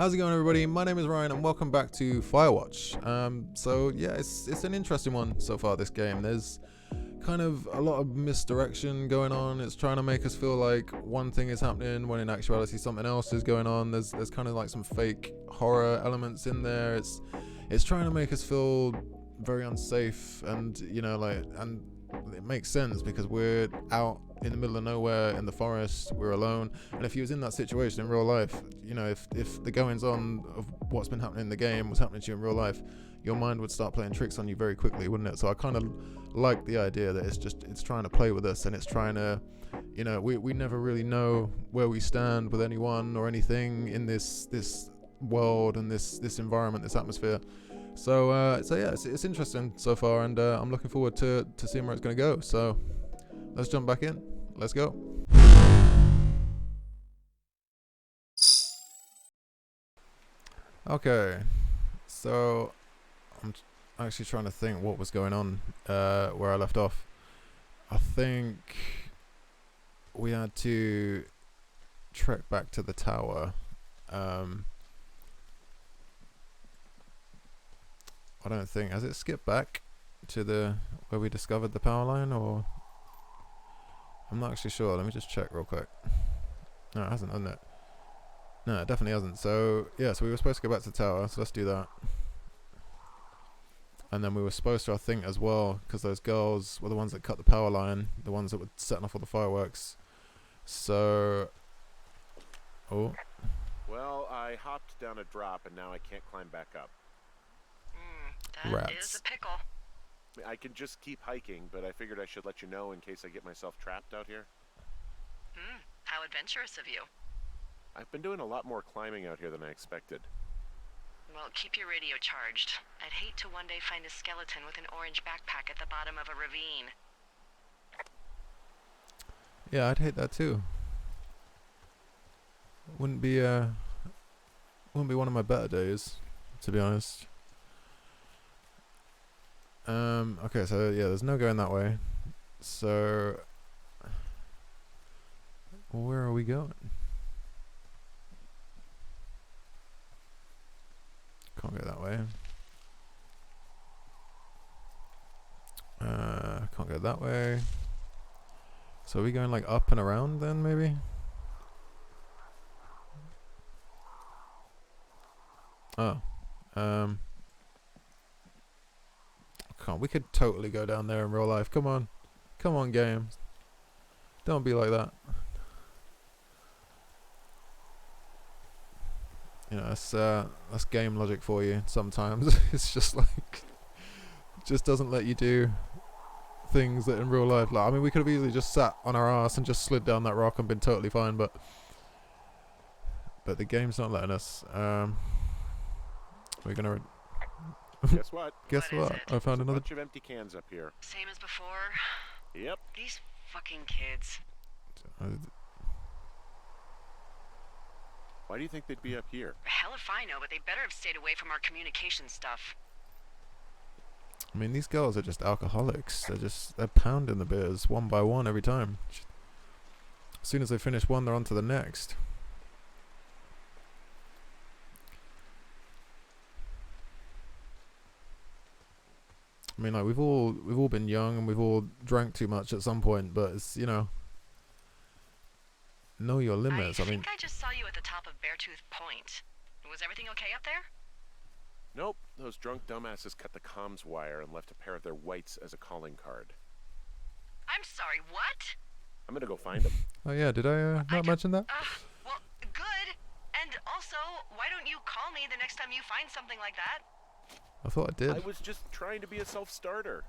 How's it going, everybody? My name is Ryan and welcome back to Firewatch. So yeah, it's an interesting one so far, this game. There's kind of a lot of misdirection going on. It's trying to make us feel like one thing is happening when in actuality something else is going on. There's kind of like some fake horror elements in there. It's trying to make us feel very unsafe, and and it makes sense because we're out in the middle of nowhere in the forest, we're alone. And if you was in that situation in real life, if the goings on of what's been happening in the game was happening to you in real life, your mind would start playing tricks on you very quickly, wouldn't it? So I kind of like the idea that it's trying to play with us, and it's trying to, we never really know where we stand with anyone or anything in this world and this environment, this atmosphere. So yeah, it's interesting so far, and I'm looking forward to seeing where it's going to go. So let's jump back in. Let's go. Okay, so I'm actually trying to think what was going on where I left off. I think we had to trek back to the tower. I don't think, has it skipped back to the where we discovered the power line, or I'm not actually sure. Let me just check real quick. No, it hasn't, hasn't it? No, it definitely hasn't. So yeah, so we were supposed to go back to the tower, so let's do that. And then we were supposed to, I think, as well, because those girls were the ones that cut the power line, the ones that were setting off all the fireworks. So well, I hopped down a drop and now I can't climb back up. That Rats. is a pickle. I can just keep hiking, but I figured I should let you know in case I get myself trapped out here. How adventurous of you. I've been doing a lot more climbing out here than I expected. Well, keep your radio charged. I'd hate to one day find a skeleton with an orange backpack at the bottom of a ravine. yeah, I'd hate that too. Wouldn't be one of my better days, to be honest. Okay, so yeah, there's no going that way. So where are we going? Can't go that way. Can't go that way. So are we going like up and around then, maybe? Oh. We could totally go down there in real life. Come on. Come on, game. Don't be like that. That's game logic for you sometimes. It's just like, just doesn't let you do things that in real life, like, I mean, we could have easily just sat on our ass and just slid down that rock and been totally fine, but the game's not letting us. We're gonna Guess what? guess what? I found There's a another. bunch of empty cans up here. Same as before. Yep. These fucking kids. Why do you think they'd be up here? Hell if I know, but they better have stayed away from our communication stuff. I mean, these girls are just alcoholics. They're pounding the beers one by one every time. As soon as they finish one, they're on to the next. I mean, like, we've all been young and we've all drank too much at some point, but it's, know your limits. I think I just saw you at the top of Beartooth Point. Was everything okay up there? Nope. Those drunk dumbasses cut the comms wire and left a pair of their whites as a calling card. I'm sorry, what? I'm gonna go find them. Oh yeah, did I not mention that? Well, good. And also, why don't you call me the next time you find something like that? I thought I did. I was just trying to be a self-starter.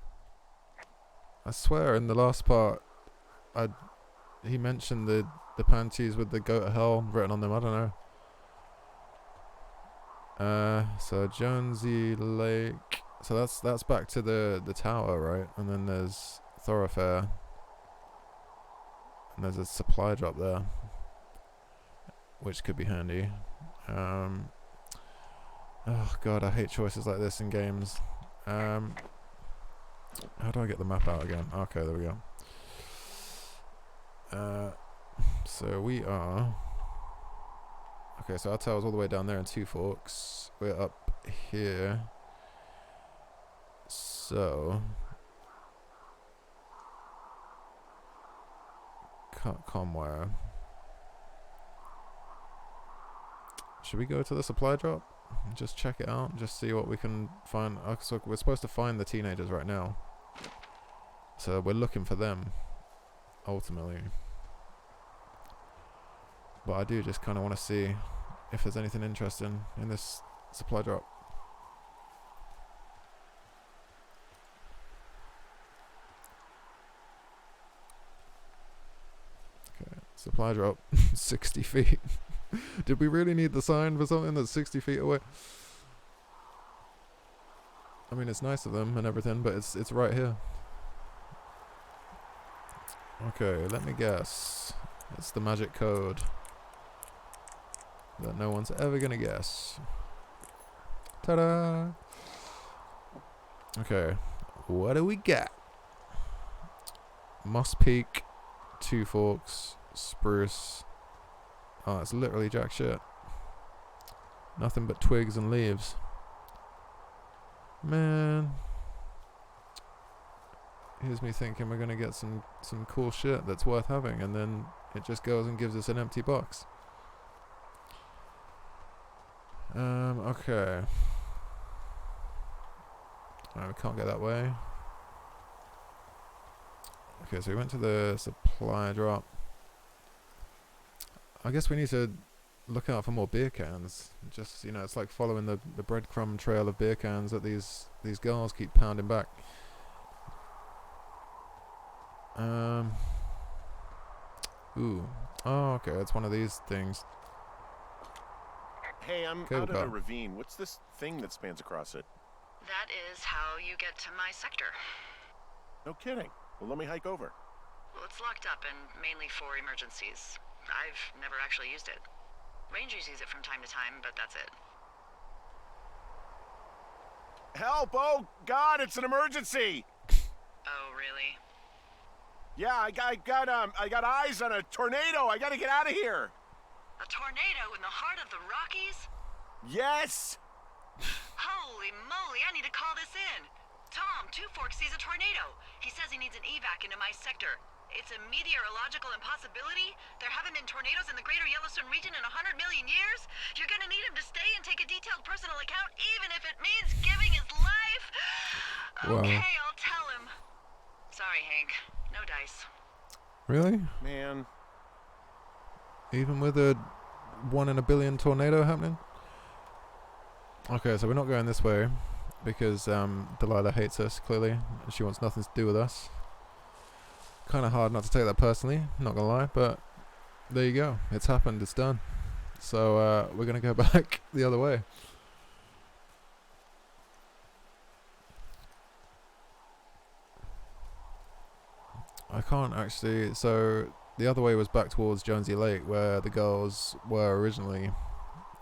I swear, in the last part, he mentioned the panties with the go to hell written on them. I don't know. So Jonesy Lake. So that's back to the tower, right? And then there's Thoroughfare. And there's a supply drop there, which could be handy. Oh god, I hate choices like this in games. How do I get the map out again? Okay, there we go. So we are... I Okay, so our tower's all the way down there in Two Forks. We're up here. So cut comm wire. Should we go to the supply drop? Just check it out. Just see what we can find. So we're supposed to find the teenagers right now. So we're looking for them, ultimately. But I do just kind of want to see if there's anything interesting in this supply drop. Okay, supply drop, 60 feet. Did we really need the sign for something that's 60 feet away? I mean, it's nice of them and everything, but it's right here. Okay, let me guess. It's the magic code that no one's ever gonna guess. Ta-da! Okay, what do we got? Moss Peak, Two Forks, Spruce. Oh, it's literally jack shit. Nothing but twigs and leaves. Man. Here's me thinking we're gonna get some cool shit that's worth having, and then it just goes and gives us an empty box. Okay. Alright, we can't go that way. Okay, so we went to the supply drop. I guess we need to look out for more beer cans. Just, you know, it's like following the breadcrumb trail of beer cans that these girls keep pounding back. Ooh. Oh, okay, it's one of these things. Hey, I'm Okay, out in a ravine. What's this thing that spans across it? That is how you get to my sector. No kidding. Well, let me hike over. Well, it's locked up and mainly for emergencies. I've never actually used it. Rangers use it from time to time, but that's it. Help! Oh, God, it's an emergency! Oh, really? Yeah, I got eyes on a tornado. I gotta get out of here. A tornado in the heart of the Rockies? Yes! Holy moly, I need to call this in. Tom, Two Forks sees a tornado. He says he needs an evac into my sector. It's a meteorological impossibility. There haven't been tornadoes in the greater Yellowstone region in 100 million years. You're gonna need him to stay and take a detailed personal account, even if it means giving his life. Wow. Okay, I'll tell him. Sorry, Hank. No dice. Really? Man. Even with a 1 in a billion tornado happening? Okay, so we're not going this way because Delilah hates us, clearly. She wants nothing to do with us. Kind of hard not to take that personally, not gonna lie, but there you go. It's happened, it's done. So we're gonna go back the other way. I can't actually, so the other way was back towards Jonesy Lake where the girls were originally.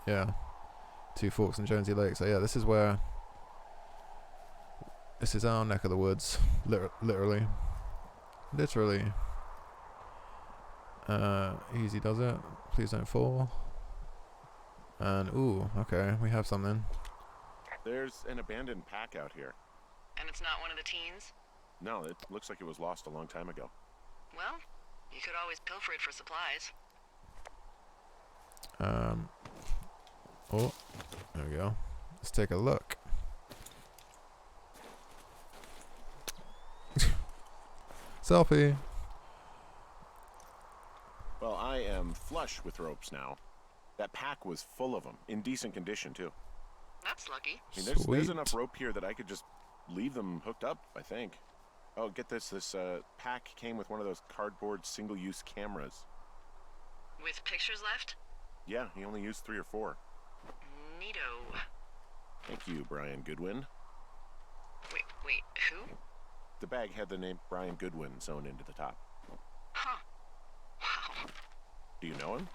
Yeah, Two Forks and Jonesy Lake. So yeah, this is our neck of the woods, literally. Easy does it. Please don't fall. And ooh, okay, we have something. There's an abandoned pack out here. And it's not one of the teens? No, it looks like it was lost a long time ago. Well, you could always pilfer it for supplies. Oh, there we go. Let's take a look. Selfie. Well, I am flush with ropes now. That pack was full of them, in decent condition too. That's lucky. I mean, there's Sweet. enough rope here that I could just leave them hooked up, I think. Oh, get this. This pack came with one of those cardboard single-use cameras. With pictures left? Yeah, he only used 3 or 4. Neato. Thank you, Brian Goodwin. Wait, who? The bag had the name Brian Goodwin sewn into the top. Huh. Wow. Do you know him?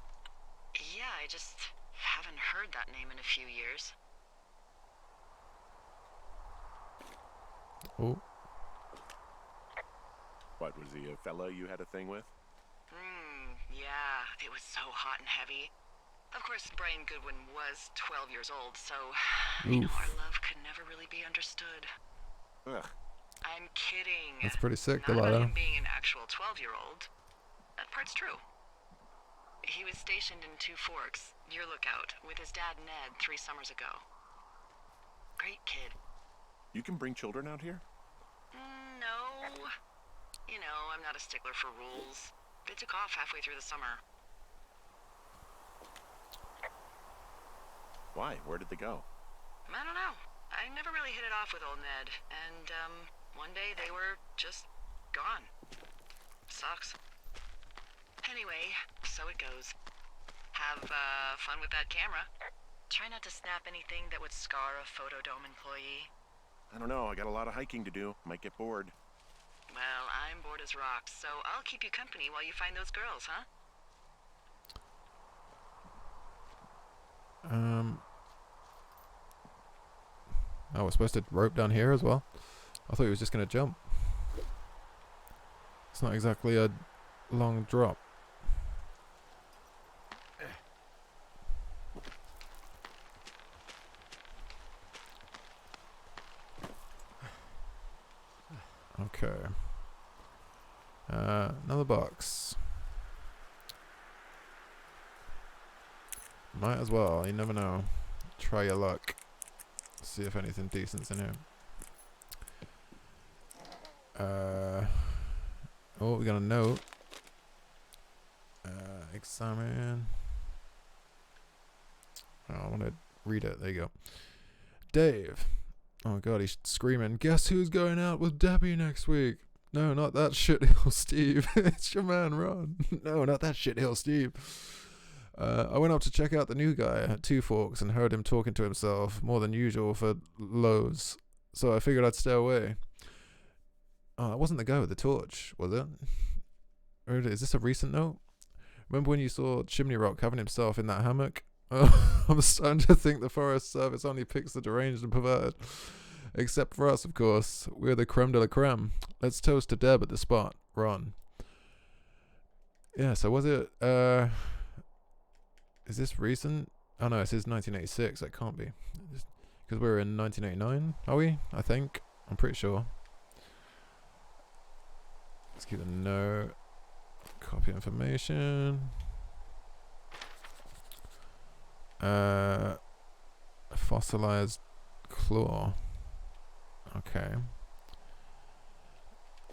Yeah, I just haven't heard that name in a few years. Oh, What, was he a fella you had a thing with? Yeah, it was so hot and heavy. Of course, Brian Goodwin was 12 years old, so, you know, our love could never really be understood. Ugh. I'm kidding. That's pretty sick, Not about Delilah. him being an actual 12-year-old. That part's true. He was stationed in Two Forks, your lookout, with his dad Ned 3 summers ago. Great kid. You can bring children out here? No. You know, I'm not a stickler for rules. They took off halfway through the summer. Why? Where did they go? I don't know. I never really hit it off with old Ned, and, one day they were just gone. Sucks. Anyway, so it goes. Have, fun with that camera. Try not to snap anything that would scar a Photodome employee. I don't know. I got a lot of hiking to do. Might get bored. Well, I'm bored as rocks, so I'll keep you company while you find those girls, huh? Oh, we're supposed to rope down here as well? I thought he was just going to jump. It's not exactly a long drop. Okay. Another box. Might as well, you never know. Try your luck. See if anything decent's in here. Oh, we got a note. Examine. Oh, I want to read it. There you go. Dave. Oh god, he's screaming. Guess who's going out with Debbie next week? No, not that shithill Steve. It's your man Ron. No, not that shithill Steve. I went up to check out the new guy at Two Forks and heard him talking to himself more than usual for loads. So I figured I'd stay away. Oh, that wasn't the guy with the torch, was it? Or is this a recent note? Remember when you saw Chimney Rock having himself in that hammock? I'm starting to think the Forest Service only picks the deranged and perverted. Except for us, of course. We're the creme de la creme. Let's toast to Deb at the spot. Ron. Yeah, so was it, is this recent? Oh no, it says 1986. That can't be. Because we're in 1989, are we? I think. I'm pretty sure. Let's keep the note. Copy information. Fossilized claw. Okay.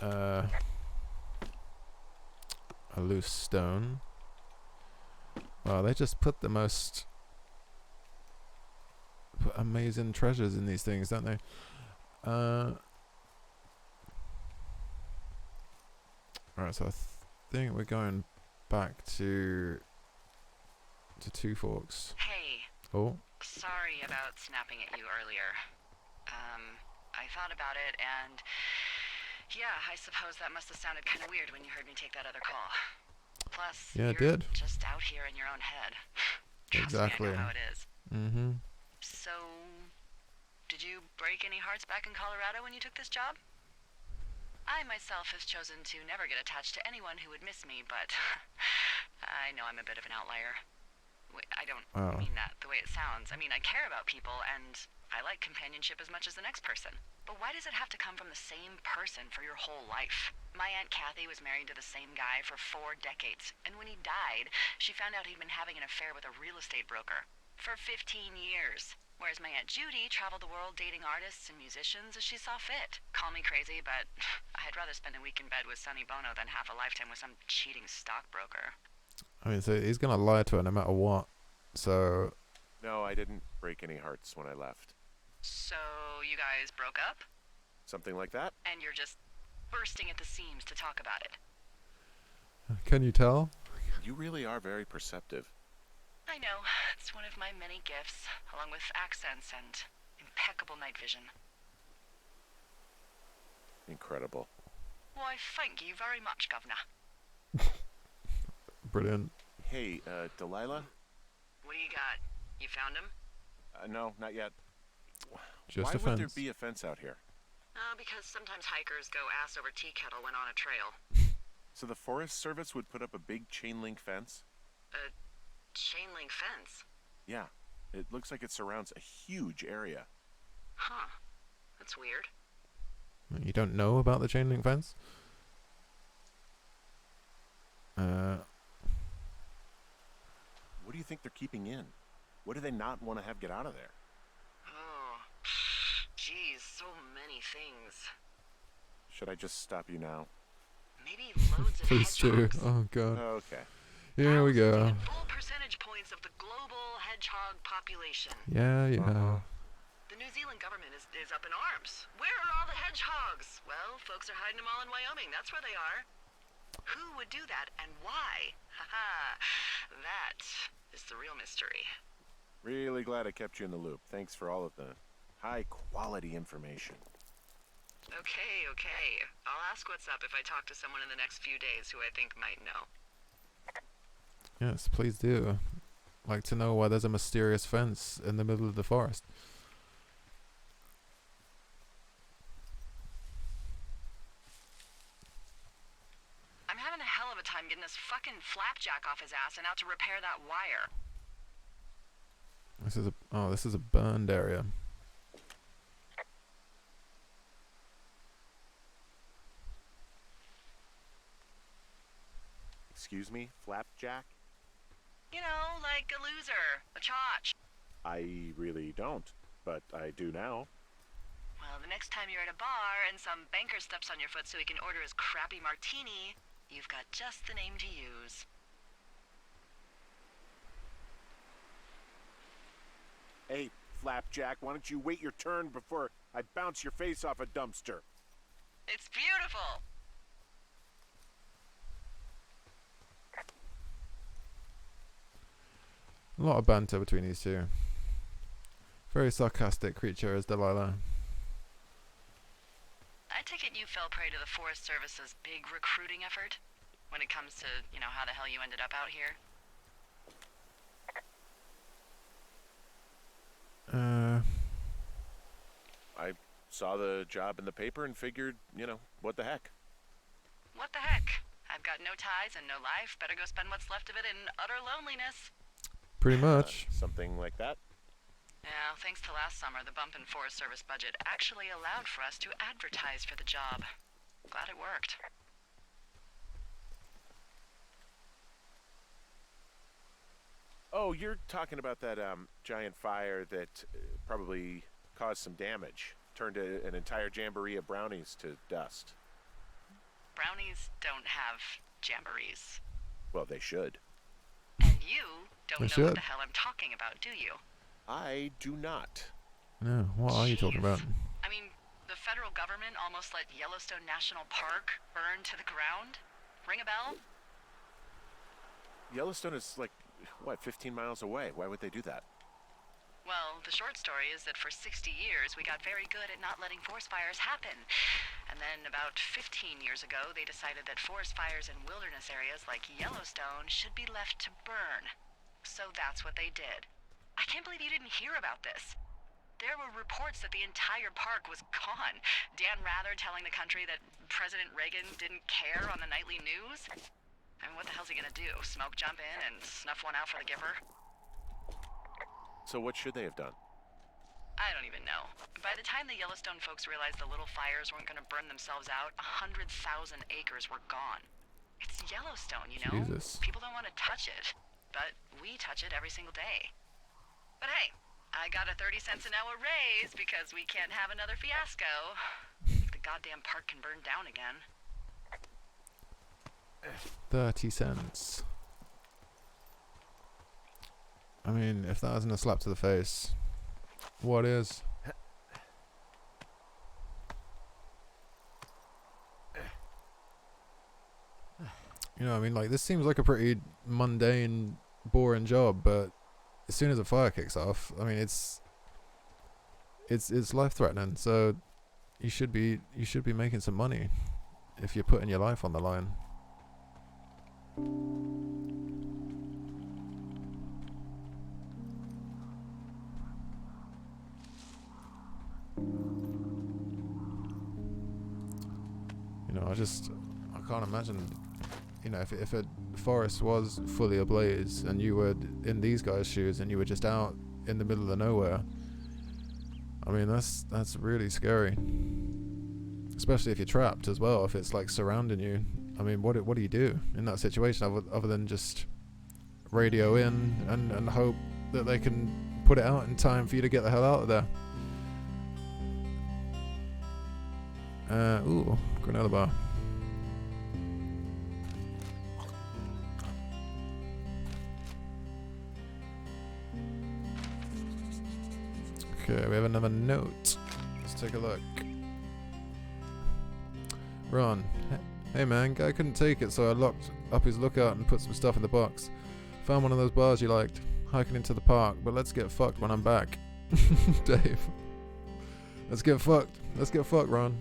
A loose stone. Wow, they just put the most amazing treasures in these things, don't they? Alright, so I think we're going back to Two Forks. Hey. Oh. Sorry about snapping at you earlier. I thought about it, and yeah, I suppose that must have sounded kind of weird when you heard me take that other call. Plus, Yeah, it you're did. just out here in your own head. Trust Exactly. me, I know how it is. Mm-hmm. So, did you break any hearts back in Colorado when you took this job? I myself have chosen to never get attached to anyone who would miss me, but I know I'm a bit of an outlier. I don't mean that the way it sounds. I mean, I care about people, and I like companionship as much as the next person. But why does it have to come from the same person for your whole life? My Aunt Kathy was married to the same guy for 4 decades, and when he died, she found out he'd been having an affair with a real estate broker for 15 years. Whereas my Aunt Judy traveled the world dating artists and musicians as she saw fit. Call me crazy, but I'd rather spend a week in bed with Sonny Bono than half a lifetime with some cheating stockbroker. I mean, so he's gonna lie to her no matter what. So. No, I didn't break any hearts when I left. So you guys broke up? Something like that? And you're just bursting at the seams to talk about it. Can you tell? You really are very perceptive. I know. It's one of my many gifts, along with accents and impeccable night vision. Incredible. Why, thank you very much, Governor. Brilliant. Hey, Delilah? What do you got? You found him? No, not yet. Just Why a would there fence. be a fence out here? Because sometimes hikers go ass over tea kettle when on a trail. So the Forest Service would put up a big chain link fence? chain link fence. Yeah, it looks like it surrounds a huge area. Huh. That's weird. You don't know about the chain link fence? What do you think they're keeping in? What do they not want to have get out of there? Oh, geez, so many things. Should I just stop you now? Maybe loads of Please do. hedgehogs. Oh god. Okay. Here we Thousands, go. even full percentage points of the global hedgehog population. Yeah, yeah. Uh-huh. The New Zealand government is up in arms. Where are all the hedgehogs? Well, folks are hiding them all in Wyoming. That's where they are. Who would do that and why? Haha. That is the real mystery. Really glad I kept you in the loop. Thanks for all of the high quality information. Okay, okay. I'll ask what's up if I talk to someone in the next few days who I think might know. Yes, please do. Like to know why there's a mysterious fence in the middle of the forest. I'm having a hell of a time getting this fucking flapjack off his ass and out to repair that wire. This is a burned area. Excuse me, Flapjack? You know, like a loser, a chotch. I really don't, but I do now. Well, the next time you're at a bar and some banker steps on your foot so he can order his crappy martini, you've got just the name to use. Hey, Flapjack, why don't you wait your turn before I bounce your face off a dumpster? It's beautiful. A lot of banter between these two. Very sarcastic creature is Delilah. I take it you fell prey to the Forest Service's big recruiting effort when it comes to, you know, how the hell you ended up out here. I saw the job in the paper and figured, what the heck? What the heck? I've got no ties and no life. Better go spend what's left of it in utter loneliness. Pretty much. Something like that? Yeah, thanks to last summer, the bump in Forest Service budget actually allowed for us to advertise for the job. Glad it worked. Oh, you're talking about that giant fire that probably caused some damage. Turned an entire jamboree of brownies to dust. Brownies don't have jamborees. Well, they should. And you don't They know should. what the hell I'm talking about, do you? I do not. No, what are you talking about? Jeez. I mean, the federal government almost let Yellowstone National Park burn to the ground? Ring a bell? Yellowstone is 15 miles away. Why would they do that? Well, the short story is that for 60 years, we got very good at not letting forest fires happen. And then about 15 years ago, they decided that forest fires in wilderness areas like Yellowstone should be left to burn. So that's what they did. I can't believe you didn't hear about this. There were reports that the entire park was gone. Dan Rather telling the country that President Reagan didn't care on the nightly news. I mean, what the hell's he gonna do? Smoke jump in and snuff one out for the giver? So what should they have done? I don't even know. By the time the Yellowstone folks realized the little fires weren't gonna burn themselves out, 100,000 acres were gone. It's Yellowstone, you know? Jesus. People don't want to touch it, but we touch it every single day. But hey, I got a 30 cents an hour raise because we can't have another fiasco. The goddamn park can burn down again. 30 cents. I mean, if that isn't a slap to the face, what is? You know, I mean, this seems like a pretty mundane, boring job, but as soon as a fire kicks off, I mean, it's life-threatening. So you should be making some money if you're putting your life on the line. You know, I can't imagine you know, if a forest was fully ablaze and you were in these guys' shoes and you were just out in the middle of nowhere, I mean, that's really scary. Especially if you're trapped as well, if it's like surrounding you. I mean, what do you do in that situation other than just radio in and hope that they can put it out in time for you to get the hell out of there? Ooh, granola bar. Okay, we have another note. Let's take a look. Ron, hey man, guy couldn't take it, so I locked up his lookout and put some stuff in the box. Found one of those bars you liked. Hiking into the park, but let's get fucked when I'm back. Dave. Let's get fucked. Let's get fucked, Ron.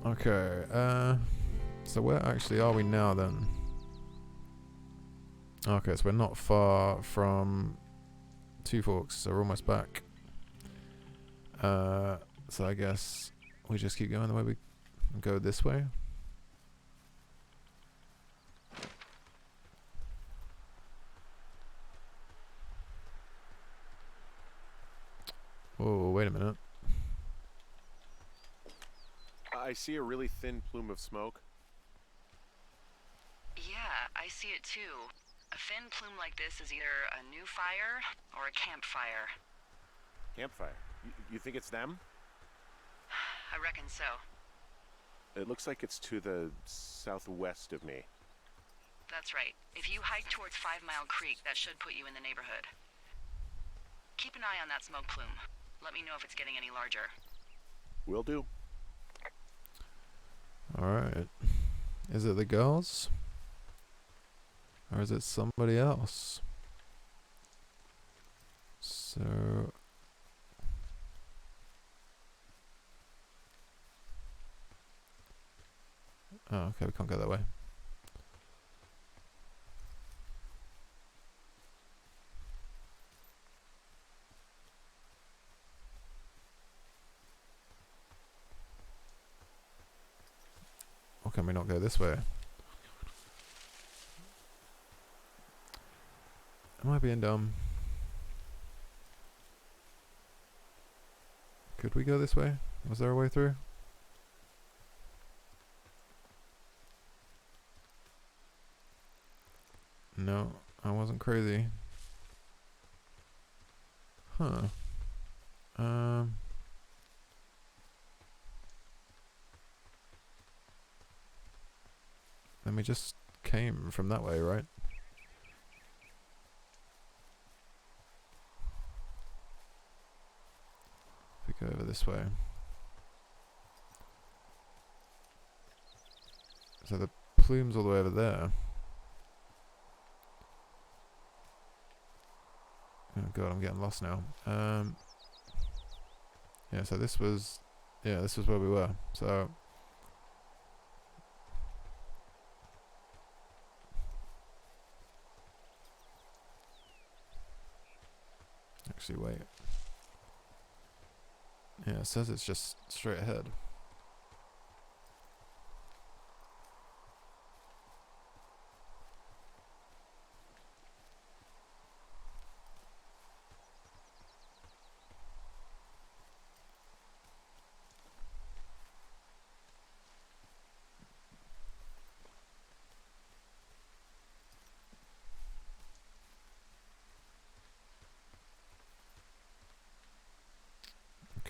Okay, so where actually are we now then? Okay, so we're not far from Two Forks, so we're almost back. So I guess we just keep going the way we go this way. Whoa, wait a minute. I see a really thin plume of smoke. Yeah, I see it too. A thin plume like this is either a new fire or a campfire. Campfire. You think it's them? I reckon so. It looks like it's to the southwest of me. That's right. If you hike towards 5 Mile Creek, that should put you in the neighborhood. Keep an eye on that smoke plume. Let me know if it's getting any larger. Will do. Alright. Is it the girls? Or is it somebody else? So... oh, okay, we can't go that way. Or can we not go this way? Am I being dumb? Could we go this way? Was there a way through? No, I wasn't crazy. Huh. Then we just came from that way, right? If we go over this way. So the plume's all the way over there. Oh god, I'm getting lost now. Yeah, so this was where we were. So actually wait. Yeah, it says it's just straight ahead.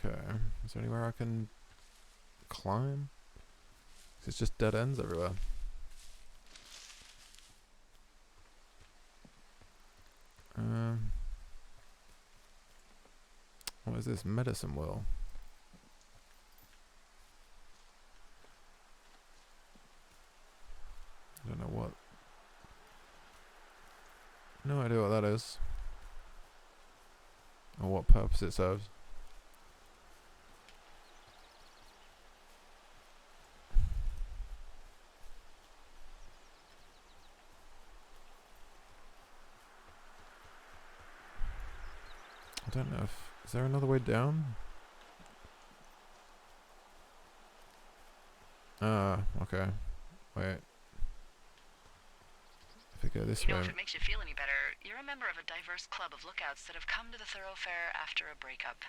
Okay, is there anywhere I can climb? It's just dead ends everywhere. What is this? Medicine wheel. I don't know what. No idea what that is. Or what purpose it serves. I don't know if... is there another way down? Okay. Wait. If we go this You know, way. if it makes you feel any better, you're a member of a diverse club of lookouts that have come to the thoroughfare after a breakup.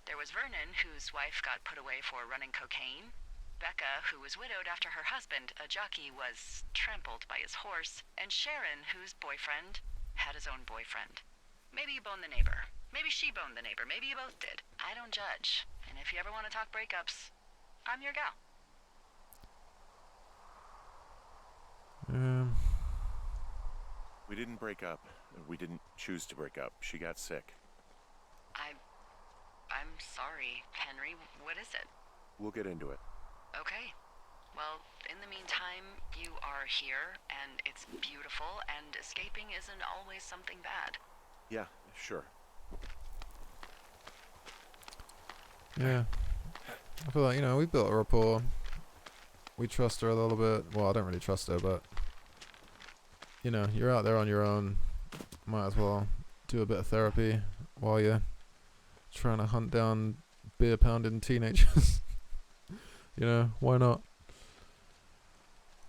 There was Vernon, whose wife got put away for running cocaine. Becca, who was widowed after her husband, a jockey, was trampled by his horse. And Sharon, whose boyfriend had his own boyfriend. Maybe you boned the neighbor. Maybe she boned the neighbor. Maybe you both did. I don't judge. And if you ever want to talk breakups, I'm your gal. We didn't break up. We didn't choose to break up. She got sick. I'm sorry, Henry. What is it? We'll get into it. Okay. Well, in the meantime, you are here, and it's beautiful, and escaping isn't always something bad. Yeah, sure. Yeah. I feel like, we built a rapport. We trust her a little bit. Well, I don't really trust her, but you're out there on your own. Might as well do a bit of therapy while you're trying to hunt down beer pounding teenagers. Why not?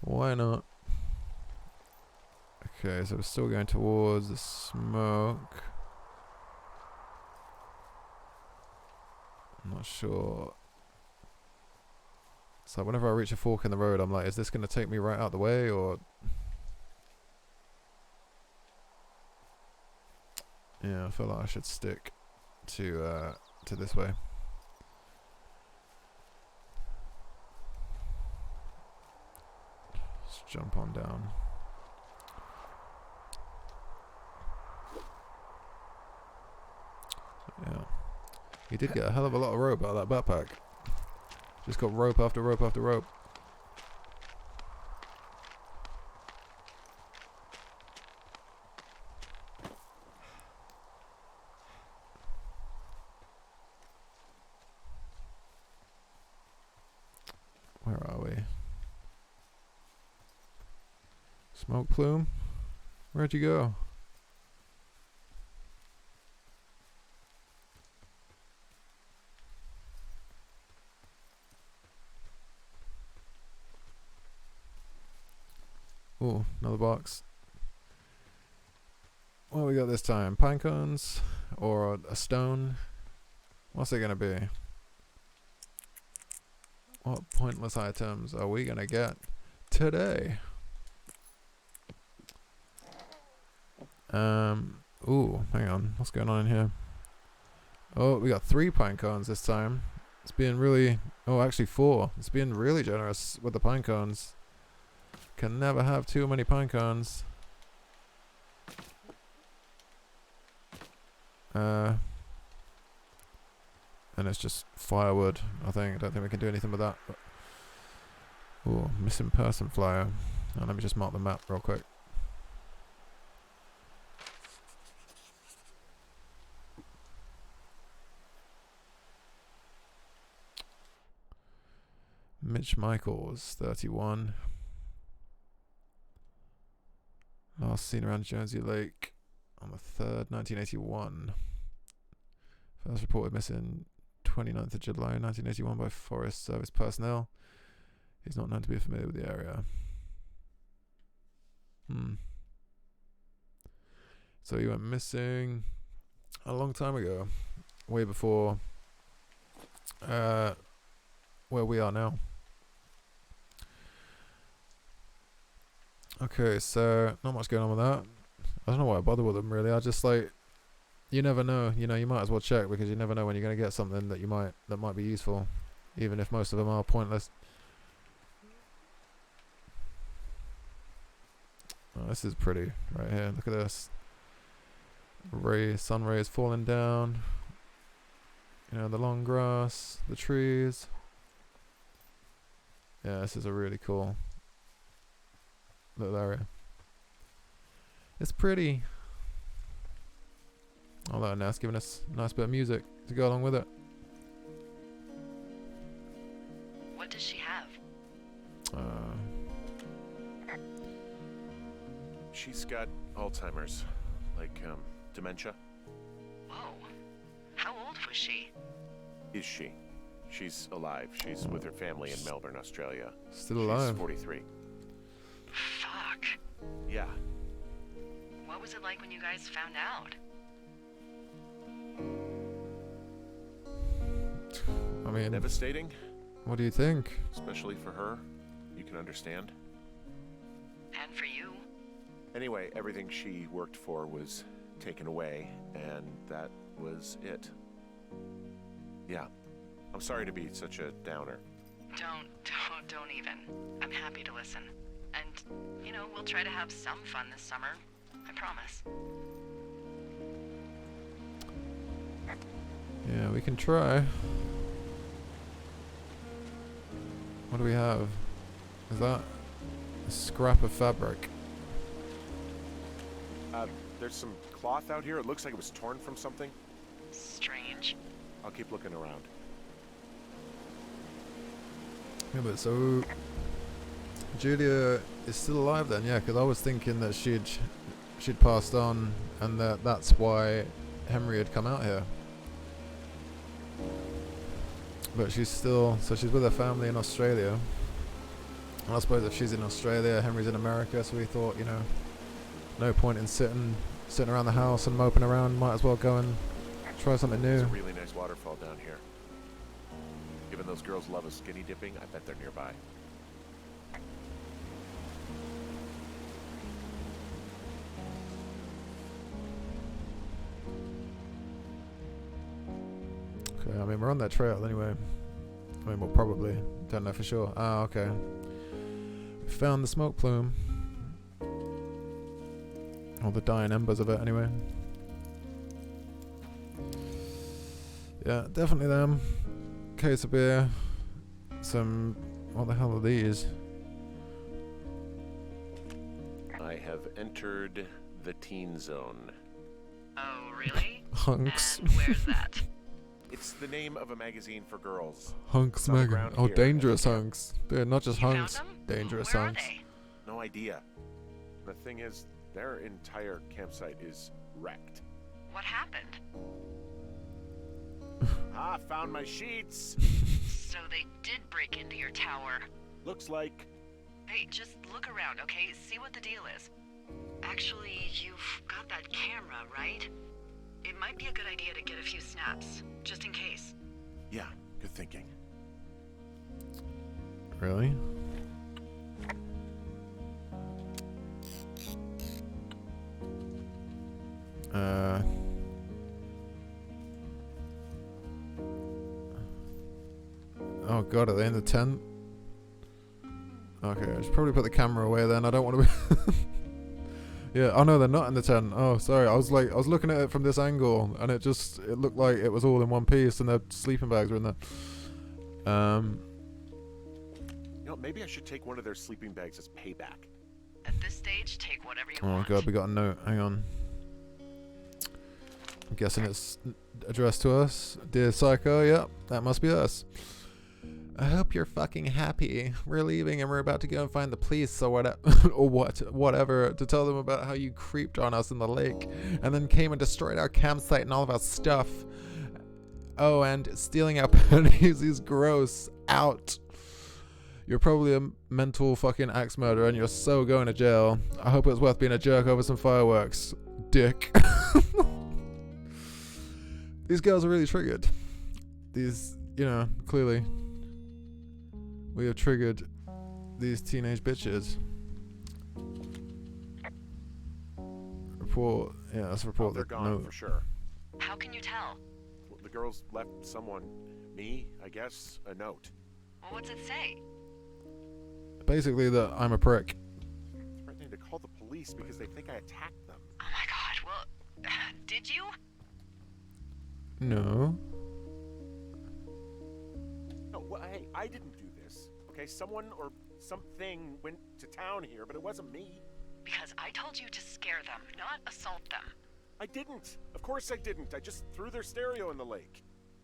Why not? Okay, so we're still going towards the smoke. I'm not sure. So whenever I reach a fork in the road, I'm like, is this going to take me right out the way, or... Yeah, I feel like I should stick to this way. Let's jump on down. Yeah. He did get a hell of a lot of rope out of that backpack. Just got rope after rope after rope. Where are we? Smoke plume? Where'd you go? Ooh, another box. What we got this time? Pine cones? Or a stone? What's it gonna be? What pointless items are we gonna get today? Ooh, hang on. What's going on in here? Oh, we got 3 pine cones this time. It's being really... Oh, actually 4. It's being really generous with the pine cones. Can never have too many pine cones. And it's just firewood, I think. I don't think we can do anything with that. But ooh, missing person flyer. Oh, let me just mark the map real quick. Mitch Michaels, 31. Last seen around Jersey Lake on the 3rd, 1981. First reported missing 29th of July 1981 by Forest Service personnel. He's not known to be familiar with the area. So he went missing a long time ago. Way before where we are now. Okay, so not much going on with that. I don't know why I bother with them really. I just you never know. You might as well check, because you never know when you're going to get something that might be useful, even if most of them are pointless. Oh, this is pretty right here. Look at this. Sun rays falling down. The long grass, the trees. Yeah, this is a really cool little area. It's pretty. Although now it's giving us a nice bit of music to go along with it. What does she have? She's got Alzheimer's, dementia. Whoa. How old was she? Is she? She's alive. She's with her family in Melbourne, Australia. Still alive. She's 43. Fuck. Yeah. What was it like when you guys found out? I mean, Devastating, what do you think? especially for her. You can understand. And for you? Anyway, everything she worked for was taken away, and that was it. Yeah. I'm sorry to be such a downer. Don't even. I'm happy to listen. And, we'll try to have some fun this summer. I promise. Yeah, we can try. What do we have? Is that a scrap of fabric? There's some cloth out here. It looks like it was torn from something. Strange. I'll keep looking around. Yeah, but so Julia is still alive then? Yeah, because I was thinking that she'd passed on, and that's why Henry had come out here. But she's still, so she's with her family in Australia. And I suppose if she's in Australia, Henry's in America, so we thought, no point in sitting around the house and moping around. Might as well go and try something There's new. a really nice waterfall down here. Given those girls love a skinny dipping, I bet they're nearby. Okay, I mean, we're on that trail anyway. I mean, we'll probably. Don't know for sure. Ah, okay. We found the smoke plume. Or the dying embers of it, anyway. Yeah, definitely them. Case of beer. Some... What the hell are these? I have entered the teen zone. Oh, really? Hunks. And where's that? It's the name of a magazine for girls. Hunks on the Meg. ground Oh, here. dangerous hunks. They're not just You found hunks. them? Dangerous Where hunks. are they? No idea. The thing is, their entire campsite is wrecked. What happened? Found my sheets. So they did break into your tower. Looks like. Hey, just look around, okay? See what the deal is. Actually, you've got that camera, right? It might be a good idea to get a few snaps, just in case. Yeah, good thinking. Really? Oh god, are they in the tent? Okay, I should probably put the camera away then. I don't want to be... Yeah, oh no, they're not in the tent. Oh, sorry. I was looking at it from this angle, and it looked like it was all in one piece, and their sleeping bags were in there. Maybe I should take one of their sleeping bags as payback. At this stage, take whatever you Oh want. god, we got a note. Hang on. I'm guessing it's addressed to us. Dear Psycho, yep, that must be us. I hope you're fucking happy. We're leaving and we're about to go and find the police or whatever to tell them about how you creeped on us in the lake and then came and destroyed our campsite and all of our stuff. Oh, and stealing our ponies is gross. Out. You're probably a mental fucking axe murderer and you're so going to jail. I hope it's worth being a jerk over some fireworks. Dick. These girls are really triggered. These, clearly. We have triggered these teenage bitches. Report. Yeah, let's report They're the gone note. for sure. How can you tell? Well, the girls left someone, me, I guess, a note. Well, what's it say? Basically that I'm a prick. Threatening to call the police because they think I attacked them. Oh my god, well, did you? No. No, well, hey, I didn't do this. Okay, someone or something went to town here, but it wasn't me. Because I told you to scare them, not assault them. I didn't. Of course I didn't. I just threw their stereo in the lake.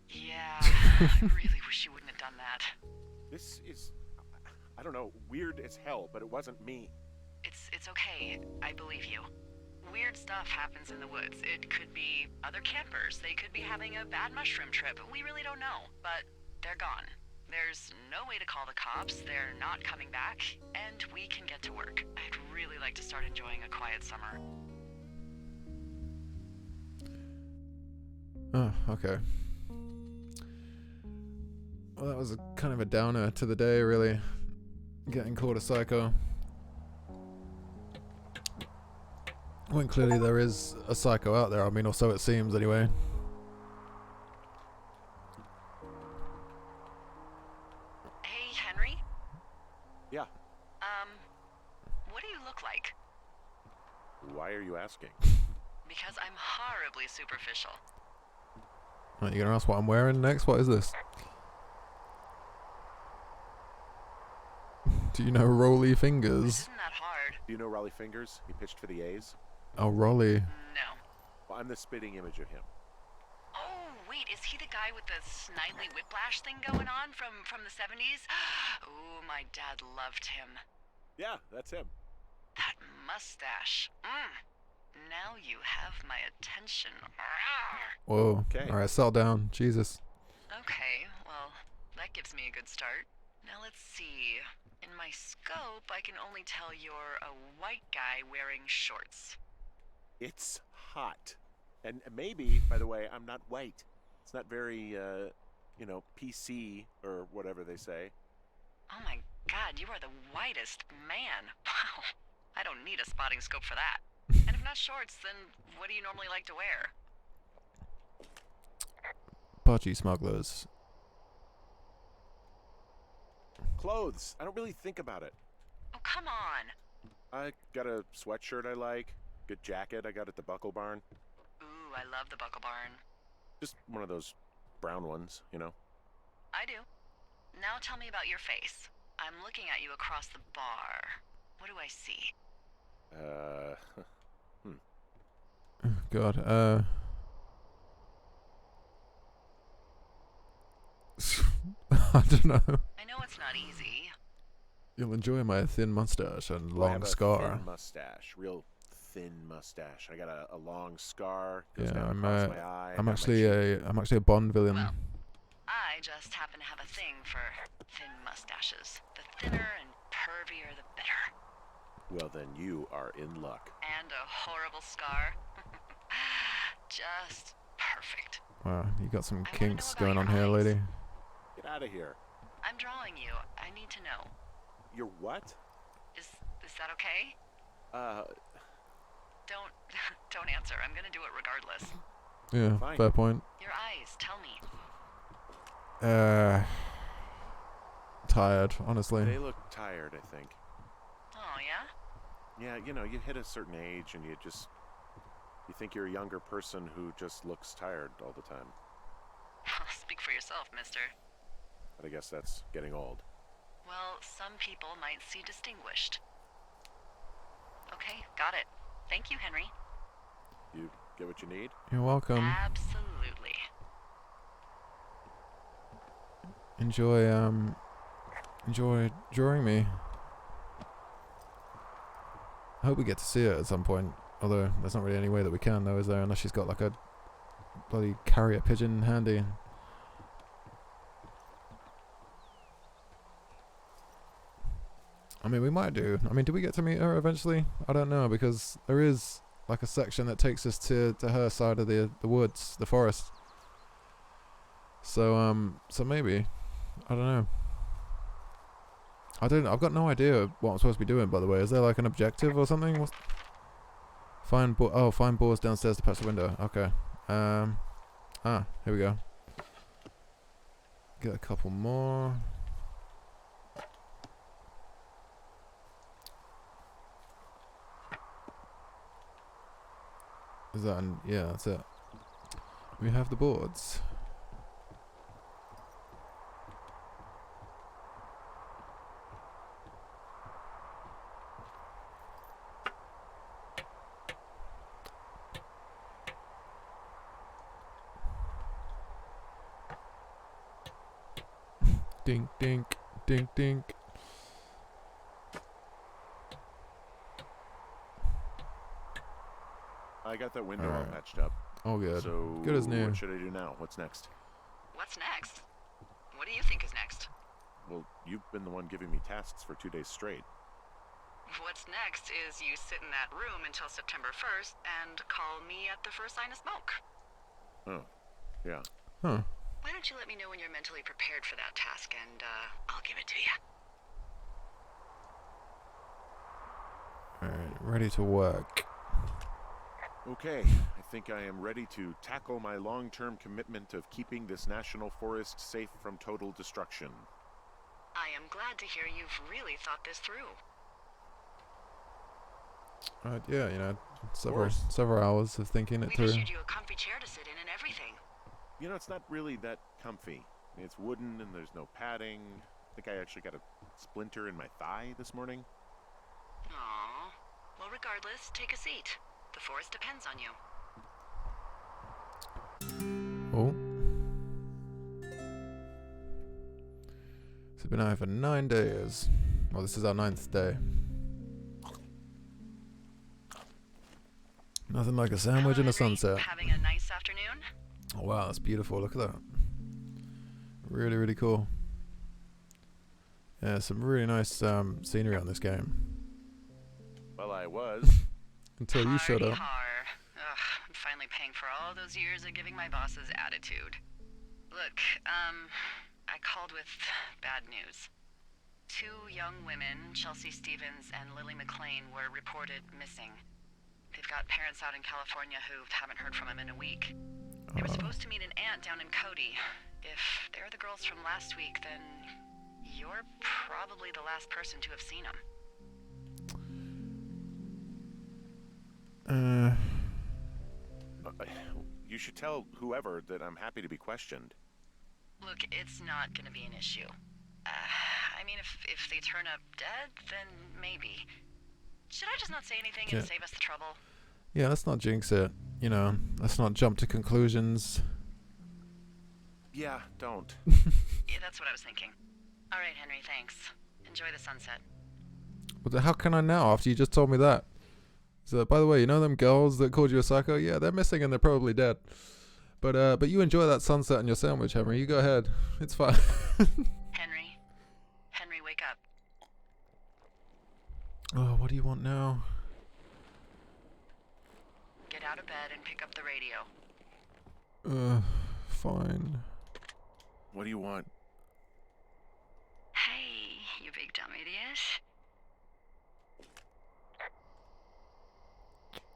Yeah, I really wish you wouldn't have done that. This is, I don't know, weird as hell, but it wasn't me. It's okay. I believe you. Weird stuff happens in the woods. It could be other campers. They could be having a bad mushroom trip. We really don't know. But They're gone. There's no way to call the cops, they're not coming back, and we can get to work. I'd really like to start enjoying a quiet summer. Oh, okay. Well, that was kind of a downer to the day, really. Getting called a psycho. When clearly there is a psycho out there, I mean, or so it seems anyway. Hey, Henry? Yeah. What do you look like? Why are you asking? Because I'm horribly superficial. Right, you gonna ask what I'm wearing next? What is this? Do you know Rolly Fingers? Isn't that hard? Do you know Raleigh Fingers? He pitched for the A's. Oh, Rolly. No. Well, I'm the spitting image of him. Oh, wait, is he the guy with the snidely whiplash thing going on from the 70s? Ooh, my dad loved him. Yeah, that's him. That mustache. Now you have my attention. Whoa. Okay. Alright, settle down. Jesus. Okay, well, that gives me a good start. Now let's see. In my scope, I can only tell you're a white guy wearing shorts. It's hot. And maybe, by the way, I'm not white. It's not very, PC or whatever they say. Oh my god, you are the whitest man. Wow. I don't need a spotting scope for that. And if not shorts, then what do you normally like to wear? Pudgy smugglers. Clothes. I don't really think about it. Oh, come on. I got a sweatshirt I like. Good jacket I got at the Buckle Barn. Ooh, I love the Buckle Barn. Just one of those brown ones, you know? I do. Now tell me about your face. I'm looking at you across the bar. What do I see? God, I don't know. I know it's not easy. You'll enjoy my thin mustache and Well, I long have a scar. thin mustache. Real thin mustache. I got a long scar. Goes Yeah, down I'm across my eye. I I'm got my actually cheek. I'm actually a Bond villain. Well, I just happen to have a thing for thin mustaches. The thinner and pervier, the better. Well, then you are in luck. And a horrible scar. Just perfect. Wow, you got some I wanna kinks know about going on your here, eyes. lady. Get out of here. I'm drawing you. I need to know. You're what? Is that okay? Don't don't answer. I'm gonna do it regardless. Yeah, Fine. fair point. Your eyes, tell me. Tired, honestly. They look tired, I think. Oh yeah? Yeah, you hit a certain age and you think you're a younger person who just looks tired all the time. Speak for yourself, mister. But I guess that's getting old. Well, some people might see distinguished. Okay, got it. Thank you, Henry. You get what you need? You're welcome. Absolutely. Enjoy drawing me. I hope we get to see it at some point. Although there's not really any way that we can, though, is there? Unless she's got like a bloody carrier pigeon handy. I mean, we might do. I mean, do we get to meet her eventually? I don't know, because there is like a section that takes us to her side of the woods, the forest. So maybe. I don't know. I've got no idea what I'm supposed to be doing, by the way. Is there like an objective or something? Find boards downstairs to patch the window. Okay. Here we go. Get a couple more. Is that yeah, that's it. We have the boards. Dink, dink, dink, dink. I got that window all Alright. patched up. Oh, good. So Good as new. what should I do now? What's next? What's next? What do you think is next? Well, you've been the one giving me tasks for 2 days straight. What's next is you sit in that room until September 1st and call me at the first sign of smoke. Oh, yeah. Huh. Why don't you let me know when you're mentally prepared for that task, and I'll give it to you. Alright, ready to work. Okay, I think I am ready to tackle my long-term commitment of keeping this national forest safe from total destruction. I am glad to hear you've really thought this through. Yeah, you know, course. several hours of thinking it We've through. issued you a comfy chair to sit in and everything. You know, it's not really that comfy. It's wooden and there's no padding. I think I actually got a splinter in my thigh this morning. Aww. Well, regardless, take a seat. The forest depends on you. Oh. So we've been out for 9 days. Well, this is our 9th day. Nothing like a sandwich Hello, and a Henry. sunset. Having a nice afternoon? Oh, wow, that's beautiful. Look at that. Really, really cool. Yeah, some really nice scenery on this game. Well, I was. Until you showed up. Ugh, I'm finally paying for all those years of giving my bosses attitude. Look, I called with bad news. 2 young women, Chelsea Stevens and Lily McLean, were reported missing. They've got parents out in California who haven't heard from them in a week. They were supposed to meet an aunt down in Cody. If they're the girls from last week, then you're probably the last person to have seen them. You should tell whoever that I'm happy to be questioned. Look, it's not gonna be an issue. I mean, if they turn up dead, then maybe. Should I just not say anything and save us the trouble? Yeah, let's not jinx it. You know, let's not jump to conclusions. Yeah, don't. Yeah, that's what I was thinking. All right, Henry, thanks. Enjoy the sunset. But how can I now after you just told me that? So, by the way, you know them girls that called you a psycho? Yeah, they're missing and they're probably dead. But you enjoy that sunset and your sandwich, Henry. You go ahead. It's fine. Henry, wake up. Oh, what do you want now? Get out of bed and pick up the radio. Fine. What do you want? Hey, you big dumb idiot.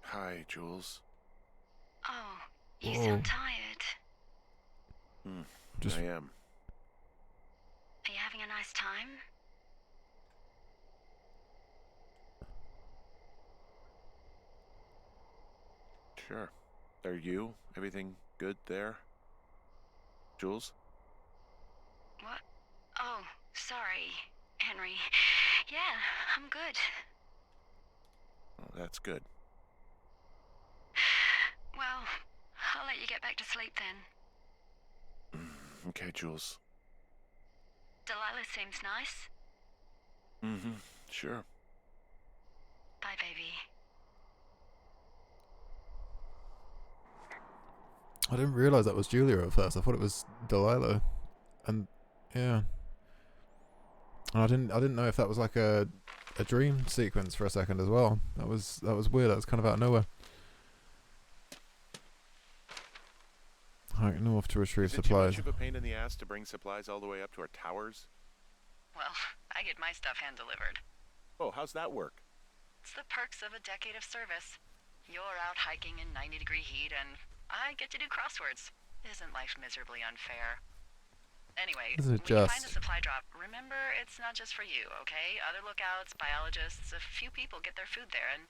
Hi, Jules. Oh, you sound tired. Just I am. Are you having a nice time? Sure. Are you? Everything good there? Jules? What? Oh, sorry, Henry. Yeah, I'm good. Oh, that's good. Well, I'll let you get back to sleep then. Okay, Jules. Delilah seems nice. Sure. Bye, baby. I didn't realize that was Julia at first. I thought it was Delilah, and yeah, and I didn't know if that was like a dream sequence for a second as well. That was weird. That was kind of out of nowhere. Hike north to retrieve Is it supplies. too much of a pain in the ass to bring supplies all the way up to our towers? Well, I get my stuff hand-delivered. Oh, how's that work? It's the perks of a decade of service. You're out hiking in 90-degree heat, and I get to do crosswords. Isn't life miserably unfair? Anyway, Isn't it when you find the just? supply drop, remember it's not just for you, okay? Other lookouts, biologists, a few people get their food there, and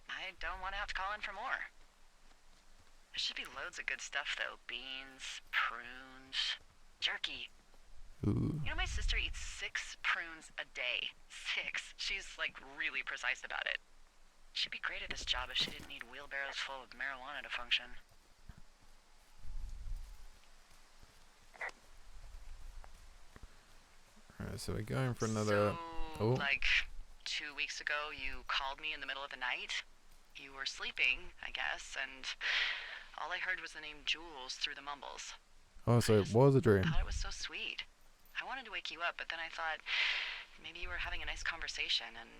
I don't want to have to call in for more. There should be loads of good stuff, though. Beans, prunes, jerky. Ooh. You know, my sister eats 6 prunes a day. 6. She's, like, really precise about it. She'd be great at this job if she didn't need wheelbarrows full of marijuana to function. Alright, so we're going for another. So, like, 2 weeks ago, you called me in the middle of the night. You were sleeping, I guess, and all I heard was the name Jules through the mumbles. Oh, so it was a dream. Thought it was so sweet. I wanted to wake you up, but then I thought maybe you were having a nice conversation and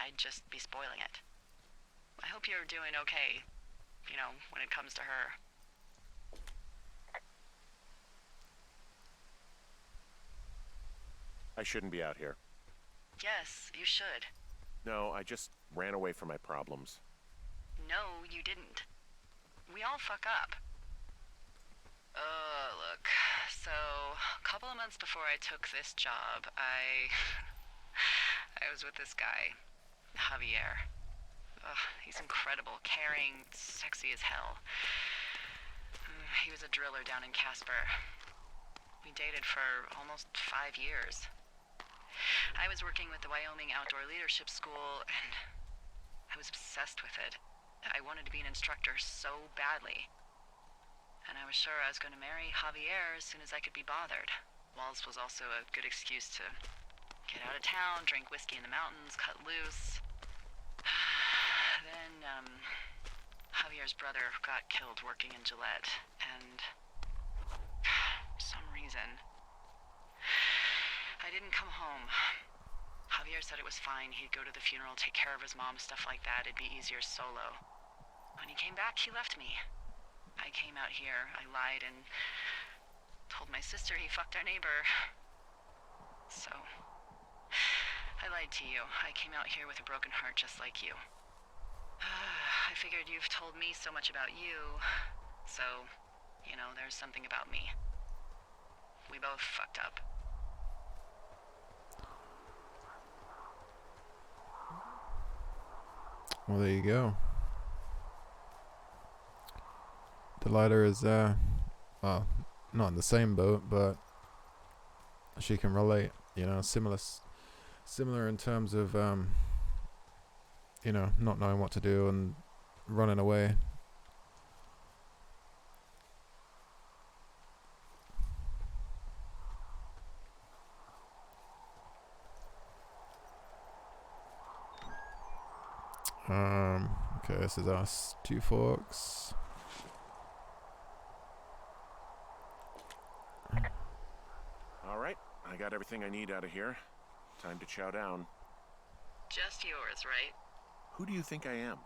I'd just be spoiling it. I hope you're doing okay, when it comes to her. I shouldn't be out here. Yes, you should. No, I just ran away from my problems. No, you didn't. We all fuck up. Look. So, a couple of months before I took this job, I was with this guy, Javier. He's incredible, caring, sexy as hell. He was a driller down in Casper. We dated for almost 5 years. I was working with the Wyoming Outdoor Leadership School, and I was obsessed with it. I wanted to be an instructor so badly. And I was sure I was going to marry Javier as soon as I could be bothered. Walls was also a good excuse to get out of town, drink whiskey in the mountains, cut loose. Then, Javier's brother got killed working in Gillette, and for some reason, I didn't come home. Javier said it was fine. He'd go to the funeral, take care of his mom, stuff like that. It'd be easier solo. When he came back, he left me. I came out here, I lied, and told my sister he fucked our neighbor. So, I lied to you. I came out here with a broken heart just like you. I figured you've told me so much about you, so, there's something about me. We both fucked up. Well, there you go. Delilah is, well, not in the same boat, but she can relate. Similar in terms of, not knowing what to do and running away. Okay, this is us, Two Forks. All right, I got everything I need out of here. Time to chow down. Just yours, right? Who do you think I am?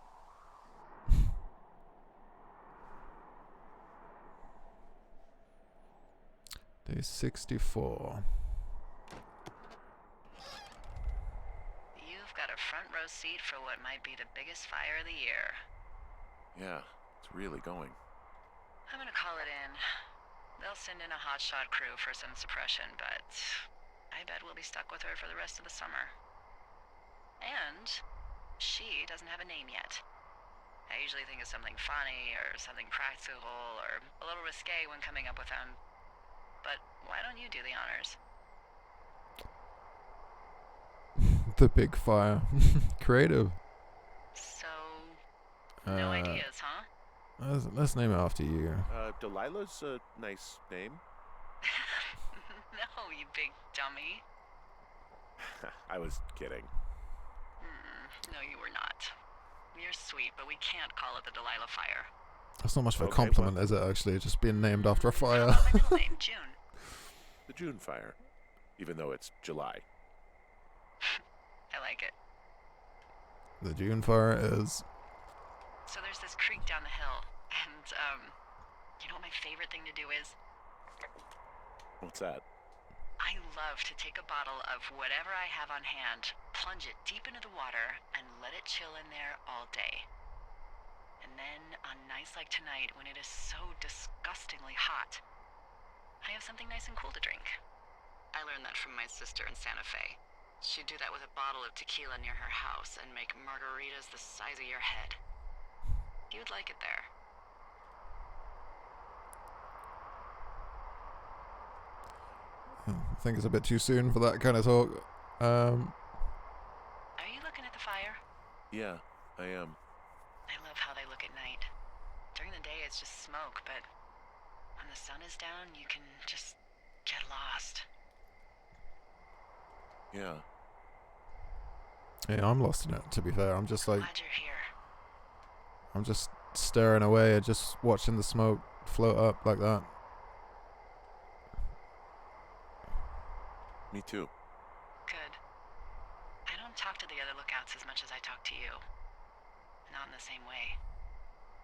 Day 64. You've got a front row seat for what might be the biggest fire of the year. Yeah, it's really going. I'm gonna call it in. They'll send in a hotshot crew for some suppression, but I bet we'll be stuck with her for the rest of the summer. And she doesn't have a name yet. I usually think of something funny or something practical or a little risque when coming up with them. But why don't you do the honors? The big fire. Creative. So, no ideas, huh? Let's name it after you. Delilah's a nice name. No, you big dummy. I was kidding. No, you were not. You're sweet, but we can't call it the Delilah Fire. That's not much of a Okay, compliment, well- is it, actually? Just being named after a How fire. about my middle name, June? The June fire. Even though it's July. I like it. The June fire is... So there's this creek down the hill, and, you know what my favorite thing to do is? What's that? I love to take a bottle of whatever I have on hand, plunge it deep into the water, and let it chill in there all day. And then, on nights like tonight, when it is so disgustingly hot, I have something nice and cool to drink. I learned that from my sister in Santa Fe. She'd do that with a bottle of tequila near her house and make margaritas the size of your head. You'd like it there. I think it's a bit too soon for that kind of talk. Are you looking at the fire? Yeah, I am. I love how they look at night. During the day it's just smoke, but when the sun is down, you can just get lost. Yeah. Yeah, I'm lost in it, to be fair. I'm just like... Glad you're here. I'm just staring away and just watching the smoke float up like that. Me too. Good. I don't talk to the other lookouts as much as I talk to you. Not in the same way.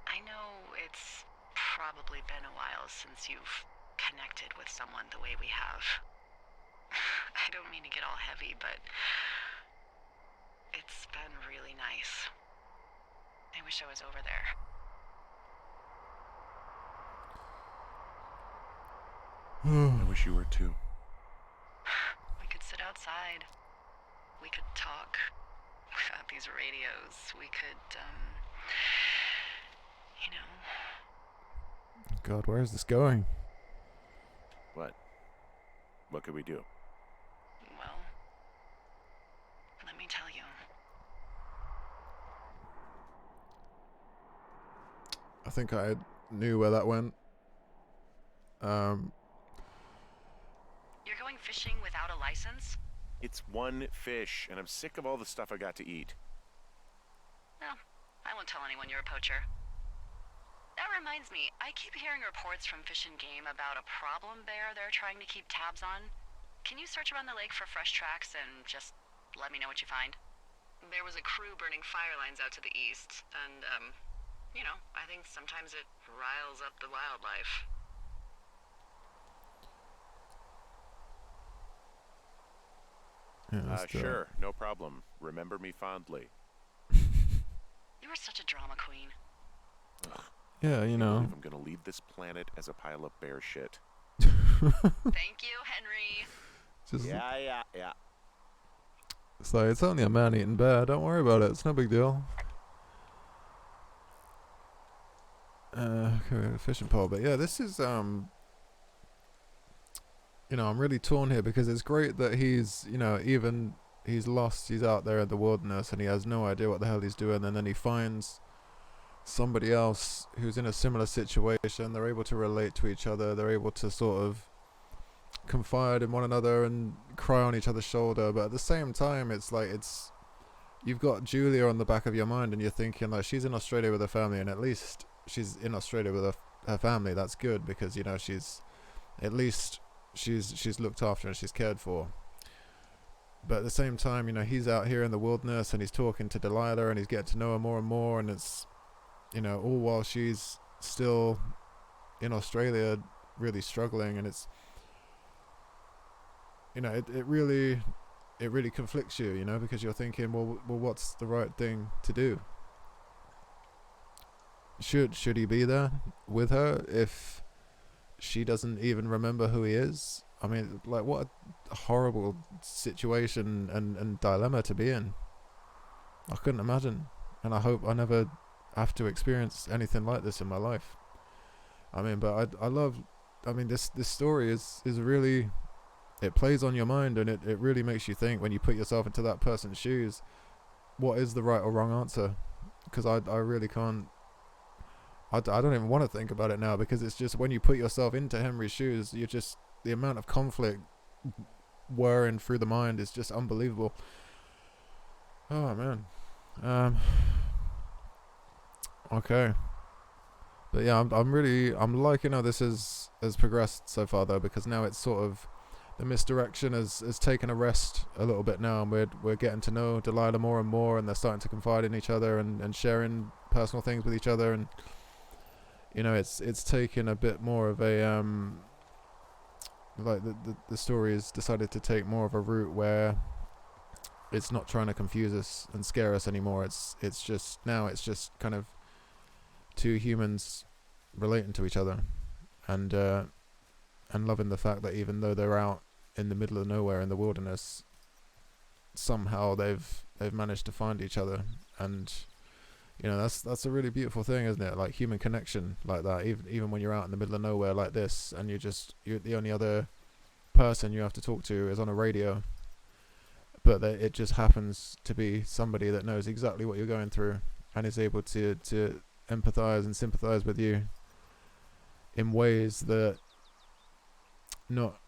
I know it's probably been a while since you've connected with someone the way we have. I don't mean to get all heavy, but it's been really nice. I wish I was over there. I wish you were too. We could sit outside. We could talk without these radios. We could, you know. God, where is this going? What? What could we do? Well, let me tell you. I think I knew where that went. You're going fishing without a license? It's one fish, and I'm sick of all the stuff I got to eat. Well, I won't tell anyone you're a poacher. That reminds me, I keep hearing reports from Fish and Game about a problem bear they're trying to keep tabs on. Can you search around the lake for fresh tracks and just let me know what you find? There was a crew burning fire lines out to the east, and, you know, I think sometimes it riles up the wildlife. Yeah, let's do it. Sure, no problem. Remember me fondly. You were such a drama queen. Ugh, Yeah, you know. I'm gonna leave this planet as a pile of bear shit. Thank you, Henry. Just, Yeah. it's like, it's only a man-eating bear. Don't worry about it. It's no big deal. Okay, we have a fishing pole. But yeah, this is, you know, I'm really torn here because it's great that he's, you know, even he's lost, he's out there in the wilderness and he has no idea what the hell he's doing, and then he finds somebody else who's in a similar situation. They're able to relate to each other, they're able to sort of confide in one another and cry on each other's shoulder, but at the same time it's like, it's, you've got Julia on the back of your mind and you're thinking like, she's in Australia with her family, and at least she's in Australia with her family. That's good, because, you know, she's at least she's looked after and she's cared for. But at the same time, you know, he's out here in the wilderness and he's talking to Delilah and he's getting to know her more and more, and it's, you know, all while she's still in Australia really struggling. And it's, you know, it really conflicts you, you know, because you're thinking, well, what's the right thing to do? Should he be there with her if she doesn't even remember who he is? I mean, like, what a horrible situation and dilemma to be in. I couldn't imagine, and I hope I never have to experience anything like this in my life. I mean, but I love, I mean, this story is really, it plays on your mind, and it really makes you think when you put yourself into that person's shoes, what is the right or wrong answer? Because I really can't, I don't even want to think about it now, because it's just, when you put yourself into Henry's shoes, you just, the amount of conflict whirring through the mind is just unbelievable. Oh man. Okay. But yeah, I'm liking how this has progressed so far though, because now it's sort of, the misdirection has taken a rest a little bit now, and we're getting to know Delilah more and more, and they're starting to confide in each other and sharing personal things with each other, and, you know, it's taken a bit more of a like the story has decided to take more of a route where it's not trying to confuse us and scare us anymore. It's just, now it's just kind of two humans relating to each other, and loving the fact that even though they're out in the middle of nowhere in the wilderness, somehow they've managed to find each other. And, you know, that's a really beautiful thing, isn't it? Like, human connection like that, even when you're out in the middle of nowhere like this, and you're the only other person you have to talk to is on a radio, but it just happens to be somebody that knows exactly what you're going through and is able to empathize and sympathize with you in ways that not,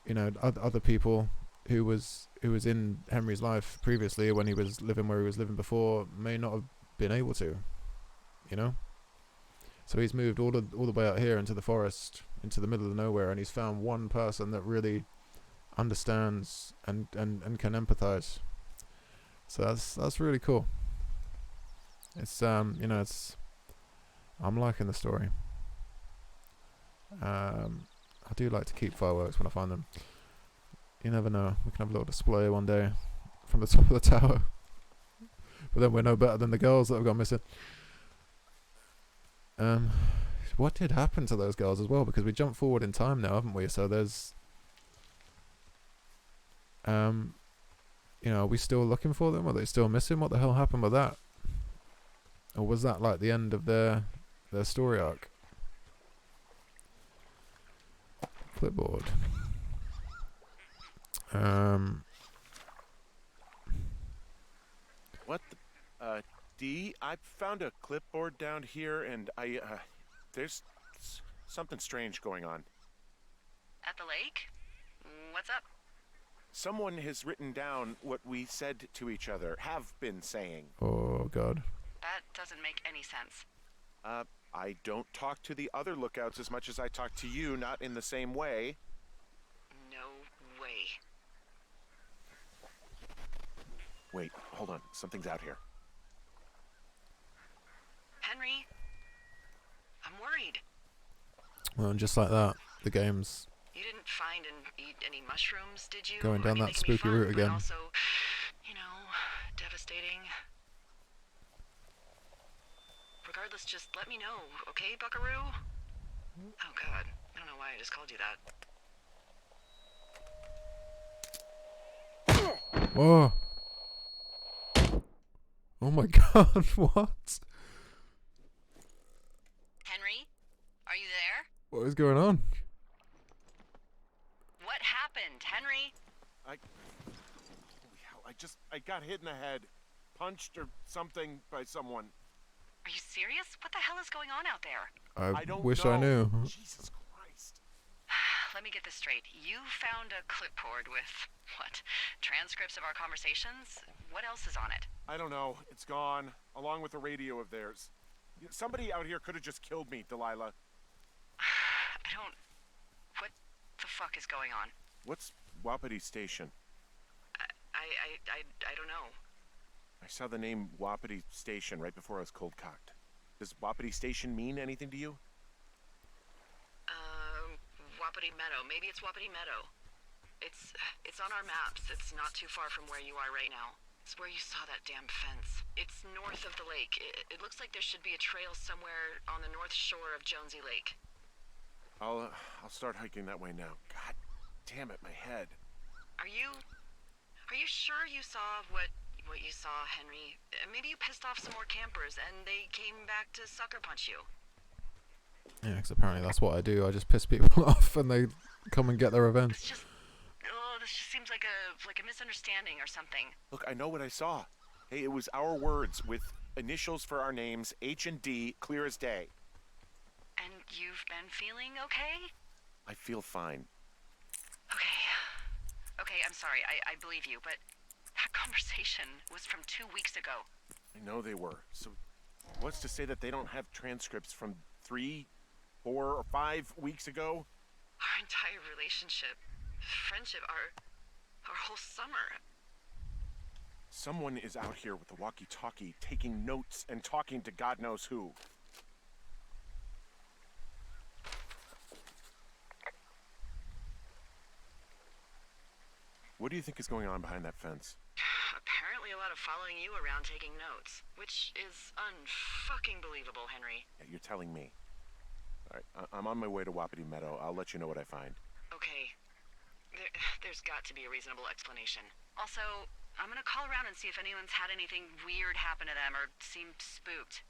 you know, other people who was in Henry's life previously, when he was living where he was living before, may not have been able to, you know. So he's moved all the way out here into the forest, into the middle of nowhere, and he's found one person that really understands and can empathize. So that's really cool. It's it's, I'm liking the story. I do like to keep fireworks when I find them. You never know, we can have a little display one day from the top of the tower. But then we're no better than the girls that have gone missing. What did happen to those girls as well? Because we jumped forward in time now, haven't we? So there's are we still looking for them? Are they still missing? What the hell happened with that? Or was that like the end of their story arc? Clipboard. What the, D, I found a clipboard down here, and there's something strange going on. At the lake? What's up? Someone has written down what we said to each other, have been saying. Oh god. That doesn't make any sense. I don't talk to the other lookouts as much as I talk to you, not in the same way. No way. Wait, hold on. Something's out here. Henry, I'm worried. Well, and just like that, the game's You didn't find and eat any mushrooms, did you? going down I mean, that they can be spooky fun, route but again. Also, devastating. Regardless, just let me know, okay, Buckaroo? Oh god, I don't know why I just called you that. Whoa. Oh my god, what? Henry, are you there? What is going on? What happened, Henry? Holy hell, I got hit in the head. Punched or something by someone. Are you serious? What the hell is going on out there? I don't wish know. I knew. Jesus Christ. Let me get this straight. You found a clipboard with, what, transcripts of our conversations? What else is on it? I don't know. It's gone, along with the radio of theirs. Somebody out here could have just killed me, Delilah. What the fuck is going on? What's Wapiti Station? I don't know. I saw the name Wapiti Station right before I was cold cocked. Does Wapiti Station mean anything to you? Wapiti Meadow. Maybe it's Wapiti Meadow. It's on our maps. It's not too far from where you are right now. It's where you saw that damn fence. It's north of the lake. It looks like there should be a trail somewhere on the north shore of Jonesy Lake. I'll start hiking that way now. God damn it, my head. Are you sure you saw what you saw, Henry? Maybe you pissed off some more campers and they came back to sucker punch you. Yeah, because apparently that's what I do. I just piss people off and they come and get their revenge. This just seems like a misunderstanding or something. Look, I know what I saw. Hey, it was our words with initials for our names, H and D, clear as day. And you've been feeling okay? I feel fine. Okay, I'm sorry. I believe you, but that conversation was from 2 weeks ago. I know they were. So what's to say that they don't have transcripts from 3, 4, or 5 weeks ago? Our entire relationship, friendship, our whole summer. Someone is out here with the walkie-talkie taking notes and talking to God knows who. What do you think is going on behind that fence? Apparently a lot of following you around taking notes, which is unfucking believable, Henry. Yeah, you're telling me. All right, I'm on my way to Wapiti Meadow. I'll let you know what I find. Okay. There's got to be a reasonable explanation. Also, I'm gonna call around and see if anyone's had anything weird happen to them or seemed spooked.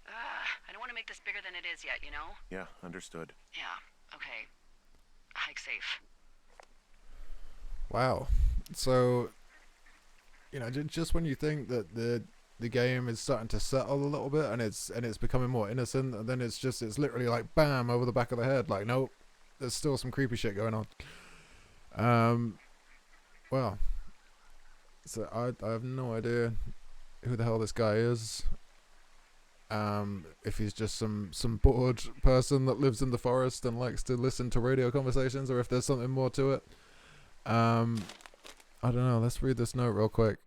I don't want to make this bigger than it is yet, you know? Yeah, understood. Yeah, okay. Hike safe. Wow. So, just when you think that the game is starting to settle a little bit and it's becoming more innocent, and then it's literally like bam over the back of the head. Like, nope, there's still some creepy shit going on. Well, so I have no idea who the hell this guy is. If he's just some bored person that lives in the forest and likes to listen to radio conversations, or if there's something more to it. I don't know. Let's read this note real quick.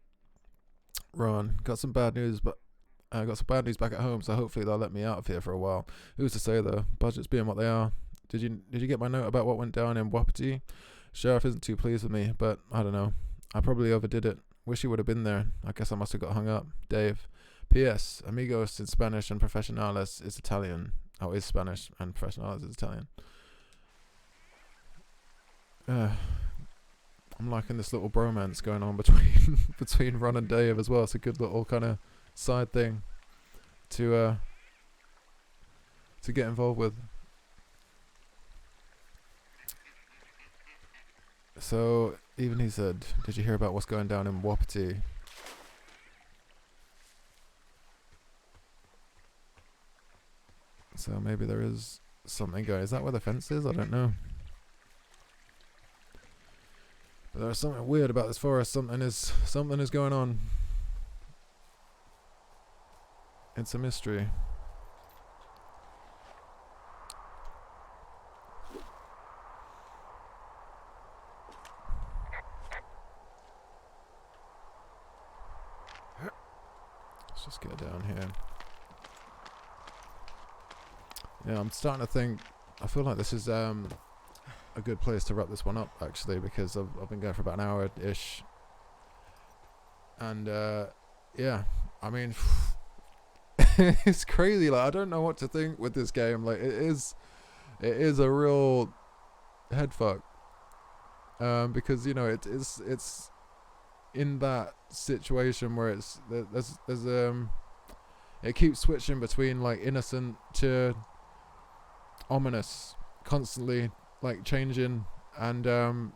Ron, got some bad news, but I got some bad news back at home, so hopefully they'll let me out of here for a while. Who's to say though? Budgets being what they are. Did you get my note about what went down in Wapiti? Sheriff isn't too pleased with me, but I don't know. I probably overdid it. Wish he would have been there. I guess I must have got hung up. Dave. P.S. Amigos in Spanish and Profesionales is Italian. Oh, is Spanish and Profesionales is Italian. I'm liking this little bromance going on between Ron and Dave as well. It's a good little kind of side thing to get involved with. So even he said, "Did you hear about what's going down in Wapiti?" So maybe there is something going. Is that where the fence is? I don't know. But there's something weird about this forest. Something is going on. It's a mystery. Let's just get down here. Yeah, I'm starting to think. I feel like this is a good place to wrap this one up, actually, because I've been going for about an hour-ish. And yeah, I mean, it's crazy. Like, I don't know what to think with this game. Like, it is a real head fuck. Because you know it's in that situation where there's it keeps switching between like innocent to ominous, constantly like changing, and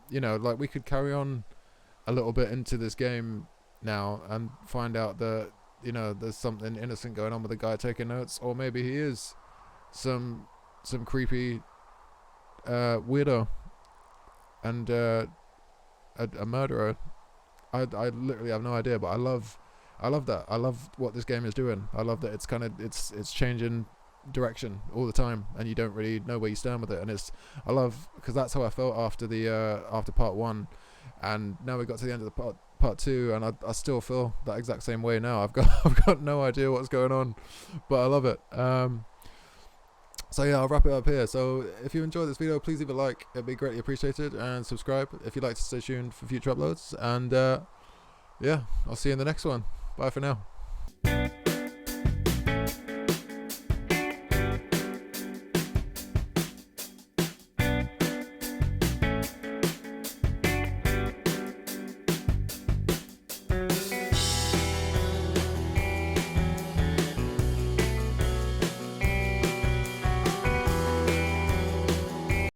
you know, like we could carry on a little bit into this game now and find out that, you know, there's something innocent going on with the guy taking notes, or maybe he is some creepy weirdo and a murderer. I literally have no idea, but I love that. I love what this game is doing. I love that it's changing direction all the time, and you don't really know where you stand with it. And I love, because that's how I felt after part one, and now we got to the end of the part two, and I still feel that exact same way now. I've got no idea what's going on, but I love it. So yeah, I'll wrap it up here. So if you enjoyed this video, please leave a like. It'd be greatly appreciated, and subscribe if you'd like to stay tuned for future uploads. And yeah, I'll see you in the next one. Bye for now.